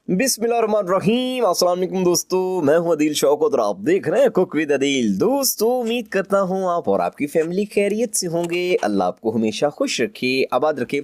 बिस्मिल्लाहिर्रहमानिर्रहीम। अस्सलाम वालेकुम दोस्तों, मैं हूं अदील शौकत और आप देख रहे हैं कुक विद अदील। दोस्तों, उम्मीद करता हूं आप और आपकी फैमिली खैरियत से होंगे। अल्लाह आपको हमेशा खुश रखे, आबाद रखे।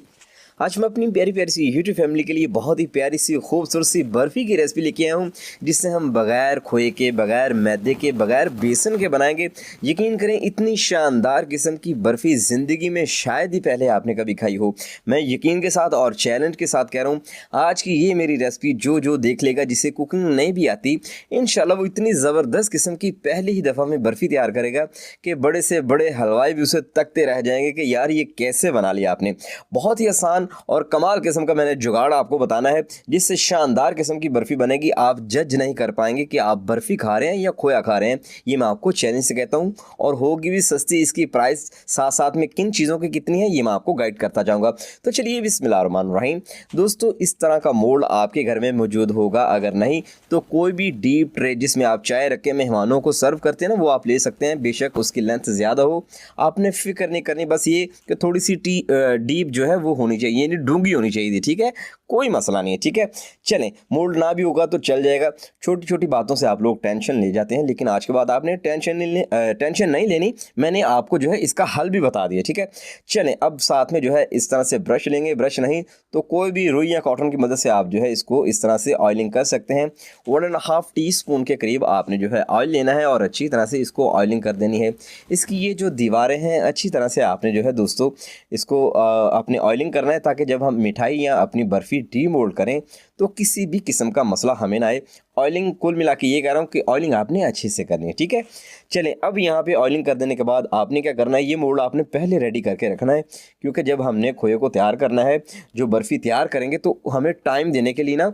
आज मैं अपनी प्यारी प्यारी सी यूट्यूब फैमिली के लिए बहुत ही प्यारी सी खूबसूरत सी बर्फ़ी की रेसिपी लेके आया हूँ, जिससे हम बग़ैर खोए के, बग़ैर मैदे के, बग़ैर बेसन के बनाएंगे। यकीन करें, इतनी शानदार किस्म की बर्फ़ी ज़िंदगी में शायद ही पहले आपने कभी खाई हो। मैं यकीन के साथ और चैलेंज के साथ कह रहा हूँ, आज की ये मेरी रेसिपी जो देख लेगा, जिसे कुकिंग नहीं भी आती, इंशाल्लाह वो इतनी ज़बरदस्त किस्म की पहली ही दफ़ा में बर्फ़ी तैयार करेगा कि बड़े से बड़े हलवाई भी उसे तकते रह जाएंगे कि यार ये कैसे बना लिया आपने। बहुत ही आसान और कमाल किस्म का मैंने जुगाड़ आपको बताना है, जिससे शानदार किस्म की बर्फ़ी बनेगी। आप जज नहीं कर पाएंगे कि आप बर्फ़ी खा रहे हैं या खोया खा रहे हैं। ये मैं आपको चैलेंज से कहता हूँ, और होगी भी सस्ती। इसकी प्राइस साथ साथ में किन चीज़ों की कितनी है, ये मैं आपको गाइड करता जाऊँगा। तो चलिए, बिस्मिल्लाहिर्रहमानिर्रहीम। दोस्तों, इस तरह का मोल्ड आपके घर में मौजूद होगा, अगर नहीं तो कोई भी डीप ट्रे जिसमें आप चाय रख के मेहमानों को सर्व करते हैं ना, वो आप ले सकते हैं। बेशक उसकी लेंथ ज़्यादा हो, आपने फिक्र नहीं करनी, बस ये कि थोड़ी सी डीप जो है वो होनी चाहिए, यानी डूंगी होनी चाहिए थी। ठीक है, कोई मसला नहीं है। ठीक है, चलें, मोल्ड ना भी होगा तो चल जाएगा। छोटी छोटी बातों से आप लोग टेंशन ले जाते हैं, लेकिन आज के बाद आपने टेंशन नहीं लेनी। मैंने आपको जो है इसका हल भी बता दिया। ठीक है, चलें, अब साथ में जो है इस तरह से ब्रश लेंगे। ब्रश नहीं तो कोई भी रुई या कॉटन की मदद से आप जो है इसको इस तरह से ऑयलिंग कर सकते हैं। 1.5 टीस्पून के करीब आपने जो है ऑयल लेना है और अच्छी तरह से इसको ऑयलिंग कर देनी है। इसकी ये जो दीवारें हैं, अच्छी तरह से आपने जो है दोस्तों इसको अपने ऑयलिंग करना है, ताकि जब हम मिठाई या अपनी बर्फ़ी डीमोल्ड करें तो किसी भी किस्म का मसला हमें ना आए। ऑयलिंग, कुल मिला के ये कह रहा हूँ कि ऑयलिंग आपने अच्छे से करनी है। ठीक है, चलें, अब यहाँ पे ऑयलिंग कर देने के बाद आपने क्या करना है, ये मोल्ड आपने पहले रेडी करके रखना है, क्योंकि जब हमने खोए को तैयार करना है, जो बर्फ़ी तैयार करेंगे, तो हमें टाइम देने के लिए ना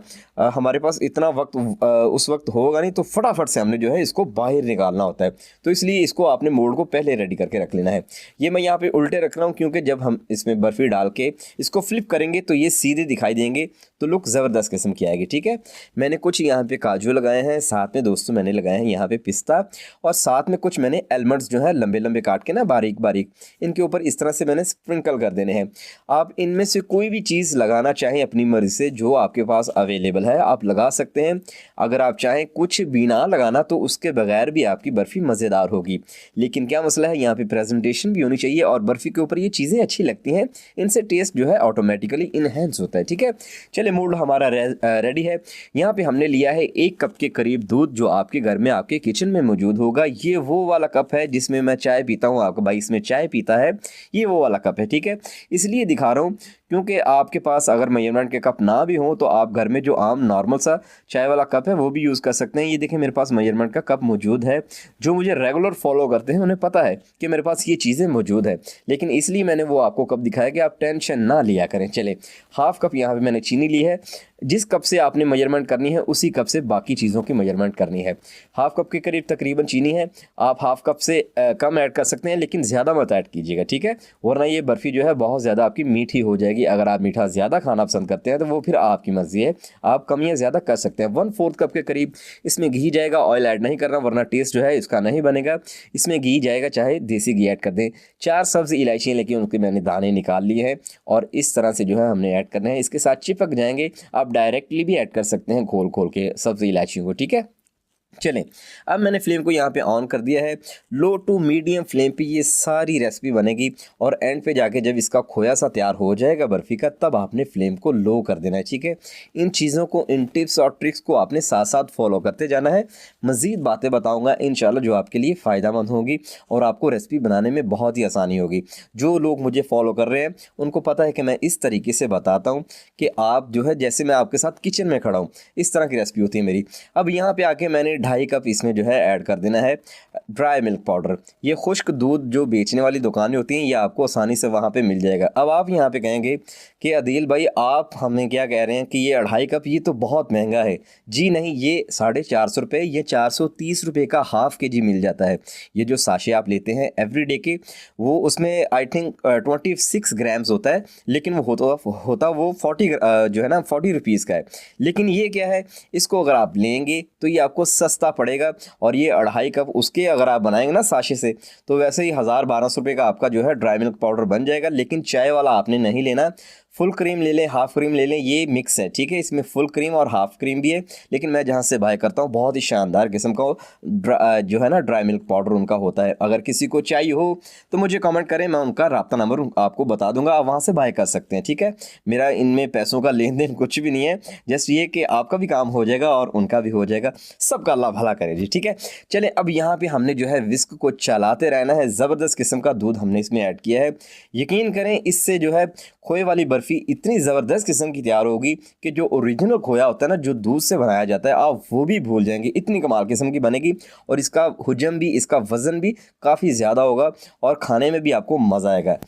हमारे पास इतना वक्त उस वक्त होगा नहीं, तो फटाफट से हमने जो है इसको बाहर निकालना होता है। तो इसलिए इसको आपने मोल्ड को पहले रेडी करके रख लेना है। ये मैं यहाँ पर उल्टे रख रहा हूँ, क्योंकि जब हम इसमें बर्फ़ी डाल के इसको फ्लिप करेंगे तो ये सीधे दिखाई देंगे, तो लुक ज़बरदस्त किस्म की आएगी। ठीक है, मैंने कुछ यहाँ पे काजू लगाए हैं, साथ में दोस्तों मैंने लगाए हैं यहाँ पे पिस्ता, और साथ में कुछ मैंने एलमंड्स जो है लंबे लंबे काट के ना बारीक बारीक इनके ऊपर इस तरह से मैंने स्प्रिंकल कर देने हैं। आप इनमें से कोई भी चीज़ लगाना चाहें अपनी मर्ज़ी से, जो आपके पास अवेलेबल है आप लगा सकते हैं। अगर आप चाहें कुछ भी ना लगाना तो उसके बगैर भी आपकी बर्फ़ी मज़ेदार होगी। लेकिन क्या मसला है, यहाँ पे प्रेजेंटेशन भी होनी चाहिए, और बर्फ़ी के ऊपर ये चीज़ें अच्छी लगती हैं, इनसे टेस्ट जो है ऑटोमेटिकली इन्हेंस होता है। ठीक है, चलिए, मोल्ड हमारा रेडी है। यहाँ पे हमने लिया है 1 कप के करीब दूध, जो आपके घर में आपके किचन में मौजूद होगा। ये वो वाला कप है जिसमें मैं चाय पीता हूँ, आपका भाई इसमें चाय पीता है, ये वो वाला कप है। ठीक है, इसलिए दिखा रहा हूँ क्योंकि आपके पास अगर मेजरमेंट के कप ना भी हो तो आप घर में जो आम नॉर्मल सा चाय वाला कप है वो भी यूज़ कर सकते हैं। ये देखें, मेरे पास मेजरमेंट का कप मौजूद है। जो मुझे रेगुलर फॉलो करते हैं उन्हें पता है कि मेरे पास ये चीज़ें मौजूद है, लेकिन इसलिए मैंने वो आपको कप दिखाया कि आप टेंशन ना लिया करें। चले, 1/2 कप यहाँ पे मैंने चीनी ली है। जिस कप से आपने मेजरमेंट करनी है उसी कप से बाकी चीज़ों की मेजरमेंट करनी है। 1/2 कप के करीब तकरीबन चीनी है। आप 1/2 कप से कम ऐड कर सकते हैं, लेकिन ज़्यादा मत ऐड कीजिएगा। ठीक है, वरना ये बर्फ़ी जो है बहुत ज़्यादा आपकी मीठी हो जाएगी। अगर आप मीठा ज़्यादा खाना पसंद करते हैं तो वो फिर आपकी मर्ज़ी है, आप कम या ज़्यादा कर सकते हैं। 1/4 कप के करीब इसमें घी जाएगा। ऑयल ऐड नहीं करना, वरना टेस्ट जो है इसका नहीं बनेगा। इसमें घी जाएगा, चाहे देसी घी ऐड कर दें। 4 सब्ज़ इलायचियाँ लेके उनके मैंने दाने निकाल लिए हैं, और इस तरह से जो है हमने ऐड करना है। इसके साथ चिपक जाएंगे। आप डायरेक्टली भी ऐड कर सकते हैं खोल खोल के सब्ज़ी इलायचियों को। ठीक है, चलें, अब मैंने फ्लेम को यहाँ पे ऑन कर दिया है। लो टू मीडियम फ्लेम पे ये सारी रेसिपी बनेगी, और एंड पे जाके जब इसका खोया सा तैयार हो जाएगा बर्फ़ी का, तब आपने फ्लेम को लो कर देना है। ठीक है, इन चीज़ों को, इन टिप्स और ट्रिक्स को आपने साथ साथ फॉलो करते जाना है। मज़ीद बातें बताऊँगा इंशाल्लाह जो आपके लिए फ़ायदेमंद होगी, और आपको रेसिपी बनाने में बहुत ही आसानी होगी। जो लोग मुझे फॉलो कर रहे हैं उनको पता है कि मैं इस तरीके से बताता हूँ कि आप जो है, जैसे मैं आपके साथ किचन में खड़ा हूँ, इस तरह की रेसिपी होती है मेरी। अब यहाँ पर आके मैंने 2.5 कप इसमें जो है ऐड कर देना है ड्राई मिल्क पाउडर। ये खुश्क दूध जो बेचने वाली दुकानें होती हैं, ये आपको आसानी से वहाँ पे मिल जाएगा। अब आप यहाँ पे कहेंगे कि अदील भाई, आप हमें क्या कह रहे हैं कि ये 2.5 कप ये तो बहुत महंगा है। जी नहीं, ये 450 रुपये, ये 430 रुपये का हाफ़ के जी मिल जाता है। ये जो साशे आप लेते हैं एवरीडे के, वो उसमें आई थिंक 26 ग्राम्स होता है, लेकिन वो होता वो 40 जो है ना 40 रुपीज़ का है। लेकिन ये क्या है, इसको अगर आप लेंगे तो ये आपको सस्ता पड़ेगा, और ये 2.5 कप उसके अगर आप बनाएंगे ना साशे से, तो वैसे ही 1000-1200 रुपये का आपका जो है ड्राई मिल्क पाउडर बन जाएगा। लेकिन चाय वाला आपने नहीं लेना, फुल क्रीम ले लें, हाफ क्रीम ले लें, ये मिक्स है, ठीक है। इसमें फुल क्रीम और हाफ क्रीम भी है, लेकिन मैं जहाँ से बाय करता हूँ बहुत ही शानदार किस्म का जो है ना ड्राई मिल्क पाउडर उनका होता है। अगर किसी को चाहिए हो तो मुझे कमेंट करें, मैं उनका राब्ता नंबर आपको बता दूंगा, आप वहाँ से बाय कर सकते हैं, ठीक है। मेरा इनमें पैसों का लेन देन कुछ भी नहीं है, जस्ट ये कि आपका भी काम हो जाएगा और उनका भी हो जाएगा, सबका अल्लाह भला करे जी, ठीक है। चले अब यहाँ पे हमने जो है विस्क को चलाते रहना है। ज़बरदस्त किस्म का दूध हमने इसमें ऐड किया है। यकीन करें इससे जो है खोए वाली बर्फ़ी इतनी ज़बरदस्त किस्म की तैयार होगी कि जो ओरिजिनल खोया होता है ना, जो दूध से बनाया जाता है, आप वो भी भूल जाएंगे, इतनी कमाल किस्म की बनेगी। और इसका हुजम भी, इसका वज़न भी काफ़ी ज़्यादा होगा और खाने में भी आपको मज़ा आएगा।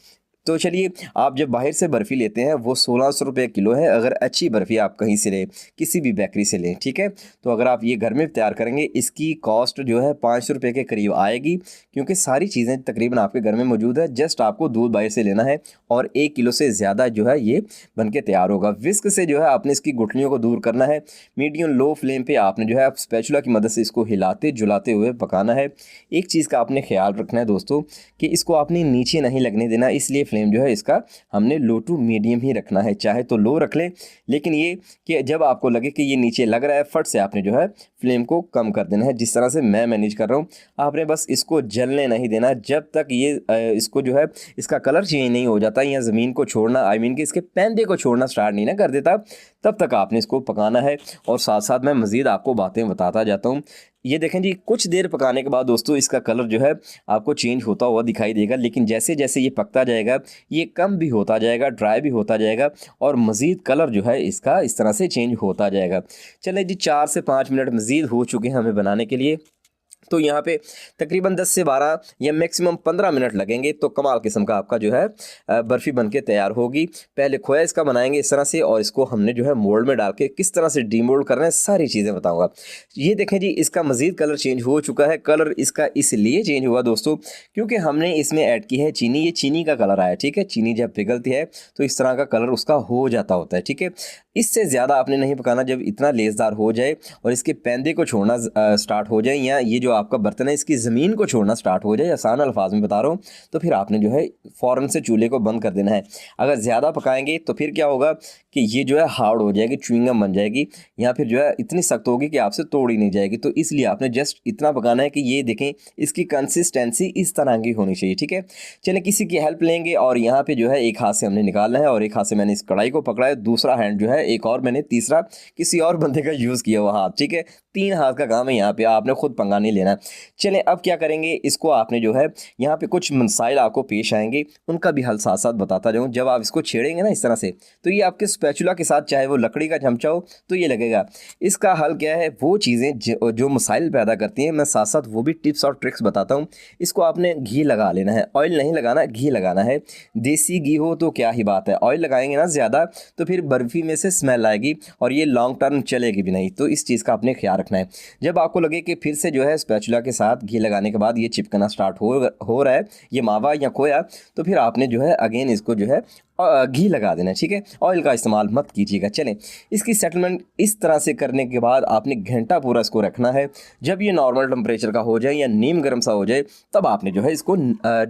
तो चलिए, आप जब बाहर से बर्फ़ी लेते हैं वो 1600 रुपये किलो है। अगर अच्छी बर्फ़ी आप कहीं से लें, किसी भी बेकरी से लें, ठीक है, तो अगर आप ये घर में तैयार करेंगे इसकी कॉस्ट जो है 500 रुपये के करीब आएगी, क्योंकि सारी चीज़ें तकरीबन आपके घर में मौजूद है। जस्ट आपको दूध बाहर से लेना है और 1 किलो से ज़्यादा जो है ये बन के तैयार होगा। विस्क से जो है आपने इसकी गुठलियों को दूर करना है। मीडियम लो फ्लेम पर आपने जो है स्पैचुला की मदद से इसको हिलाते जुलाते हुए पकाना है। एक चीज़ का आपने ख्याल रखना है दोस्तों कि इसको आपने नीचे नहीं लगने देना, इसलिए फ्लेम जो है इसका हमने लो टू मीडियम ही रखना है। चाहे तो लो रख लें, लेकिन ये कि जब आपको लगे कि ये नीचे लग रहा है, फट से आपने जो है फ्लेम को कम कर देना है। जिस तरह से मैं मैनेज कर रहा हूँ, आपने बस इसको जलने नहीं देना जब तक ये इसको जो है इसका कलर चेंज नहीं हो जाता या ज़मीन को छोड़ना, आई मीन कि इसके पैंदे को छोड़ना स्टार्ट नहीं ना कर देता, तब तक आपने इसको पकाना है। और साथ साथ मैं मज़ीद आपको बातें बताता जाता हूँ। ये देखें जी, कुछ देर पकाने के बाद दोस्तों इसका कलर जो है आपको चेंज होता हुआ दिखाई देगा, लेकिन जैसे जैसे ये पकता जाएगा ये कम भी होता जाएगा, ड्राई भी होता जाएगा और मज़ीद कलर जो है इसका इस तरह से चेंज होता जाएगा। चलें जी, 4 से 5 मिनट मज़ीद हो चुके हैं हमें बनाने के लिए। तो यहाँ पे तकरीबन 10 से 12 या मैक्सिमम 15 मिनट लगेंगे, तो कमाल किस्म का आपका जो है बर्फ़ी बन के तैयार होगी। पहले खोया इसका बनाएंगे इस तरह से, और इसको हमने जो है मोल्ड में डाल के किस तरह से डीमोल्ड करना है सारी चीज़ें बताऊंगा। ये देखें जी, इसका मज़ीद कलर चेंज हो चुका है। कलर इसका इसलिए चेंज हुआ दोस्तों क्योंकि हमने इसमें ऐड की है चीनी। ये चीनी का कलर आया, ठीक है। चीनी जब पिघलती है तो इस तरह का कलर उसका हो जाता होता है, ठीक है। इससे ज़्यादा आपने नहीं पकाना। जब इतना लेसदार हो जाए और इसके पैंदे को छोड़ना स्टार्ट हो जाए, या ये जो आपका बर्तन है इसकी ज़मीन को छोड़ना स्टार्ट हो जाए, आसान अल्फाज में बता रहा हूँ, तो फिर आपने जो है फ़ौरन से चूल्हे को बंद कर देना है। अगर ज़्यादा पकाएंगे तो फिर क्या होगा कि ये जो है हार्ड हो जाएगी, च्युइंगम बन जाएगी, या फिर जो है इतनी सख्त होगी कि आपसे तोड़ी नहीं जाएगी। तो इसलिए आपने जस्ट इतना पकाना है कि ये देखें इसकी कंसिस्टेंसी इस तरह की होनी चाहिए, ठीक है। चलें, किसी की हेल्प लेंगे और यहाँ पे जो है एक हाथ से हमने निकालना है और एक हाथ से मैंने इस कढ़ाई को पकड़ा है, दूसरा हैंड जो है एक और मैंने तीसरा किसी और बंदे का यूज़ किया हुआ हाथ, ठीक है। 3 हाथ का काम है यहाँ पे, आपने खुद पंगा नहीं लेना। चलें, अब क्या करेंगे, इसको आपने जो है यहाँ पे कुछ मसाइल आपको पेश आएंगे, उनका भी हल साथ साथ बताता जाऊँ। जब आप इसको छेड़ेंगे ना इस तरह से, तो ये आपके स्पैचुला के साथ, चाहे वो लकड़ी का चमचा हो, तो ये लगेगा। इसका हल क्या है, वो चीज़ें जो मसाइल पैदा करती हैं, मैं साथ साथ वो भी टिप्स और ट्रिक्स बताता हूँ। इसको आपने घी लगा लेना है, ऑयल नहीं लगाना, घी लगाना है। देसी घी हो तो क्या ही बात है, ऑयल लगाएंगे ना ज़्यादा तो फिर बर्फ़ी में से स्मेल आएगी और ये लॉन्ग टर्म चलेगी भी नहीं। तो इस चीज़ का आपने ख्याल रखना है। जब आपको लगे कि फिर से जो है स्पैचुला के साथ घी लगाने के बाद ये चिपकना स्टार्ट हो रहा है, ये मावा या खोया, तो फिर आपने जो है अगेन इसको जो है घी लगा देना, ठीक है। ऑयल का इस्तेमाल मत कीजिएगा। चलें, इसकी सेटलमेंट इस तरह से करने के बाद आपने घंटा पूरा इसको रखना है। जब ये नॉर्मल टेम्परेचर का हो जाए या नीम गर्म सा हो जाए, तब आपने जो है इसको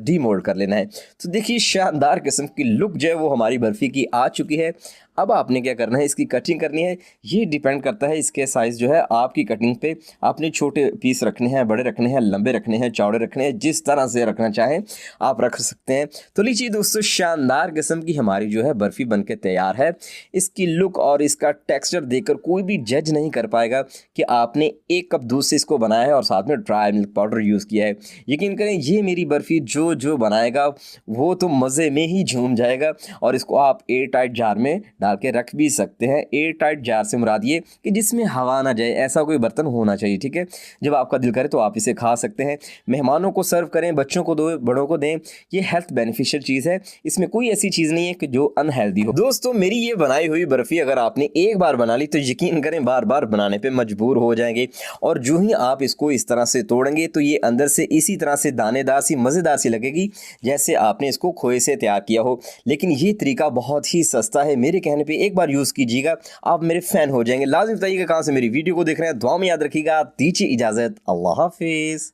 डीमोल्ड कर लेना है। तो देखिए, शानदार किस्म की लुक जो है वो हमारी बर्फ़ी की आ चुकी है। अब आपने क्या करना है, इसकी कटिंग करनी है। ये डिपेंड करता है इसके साइज़ जो है आपकी कटिंग पे। आपने छोटे पीस रखने हैं, बड़े रखने हैं, लंबे रखने हैं, चौड़े रखने हैं, जिस तरह से रखना चाहें आप रख सकते हैं। तो लीजिए दोस्तों, शानदार किस्म की हमारी जो है बर्फ़ी बनके तैयार है। इसकी लुक और इसका टेक्सचर देखकर कोई भी जज नहीं कर पाएगा कि आपने 1 कप दूध से इसको बनाया है और साथ में ड्राई मिल्क पाउडर यूज़ किया है। यकीन करें, ये मेरी बर्फ़ी जो बनाएगा वो तो मज़े में ही झूम जाएगा। और इसको आप एयर टाइट जार में डाल के रख भी सकते हैं। एयर टाइट जार से मुराद ये कि जिसमें हवा ना जाए, ऐसा कोई बर्तन होना चाहिए, ठीक है। जब आपका दिल करे तो आप इसे खा सकते हैं, मेहमानों को सर्व करें, बच्चों को दो, बड़ों को दें। ये हेल्थ बेनिफिशियल चीज़ है, इसमें कोई ऐसी चीज़ नहीं है कि जो अनहेल्दी हो। दोस्तों, मेरी ये बनाई हुई बर्फ़ी अगर आपने एक बार बना ली तो यकीन करें बार बार बनाने पर मजबूर हो जाएंगे। और जो ही आप इसको इस तरह से तोड़ेंगे तो ये अंदर से इसी तरह से दानेदार सी, मज़ेदार सी लगेगी जैसे आपने इसको खोए से तैयार किया हो। लेकिन ये तरीका बहुत ही सस्ता है, मेरे कहने पे एक बार यूज़ कीजिएगा, आप मेरे फ़ैन हो जाएंगे। लाज़िम बताइएगा कहाँ से मेरी वीडियो को देख रहे हैं। दुआ में याद रखिएगा। दीजिए इजाज़त, अल्लाह हाफिज़।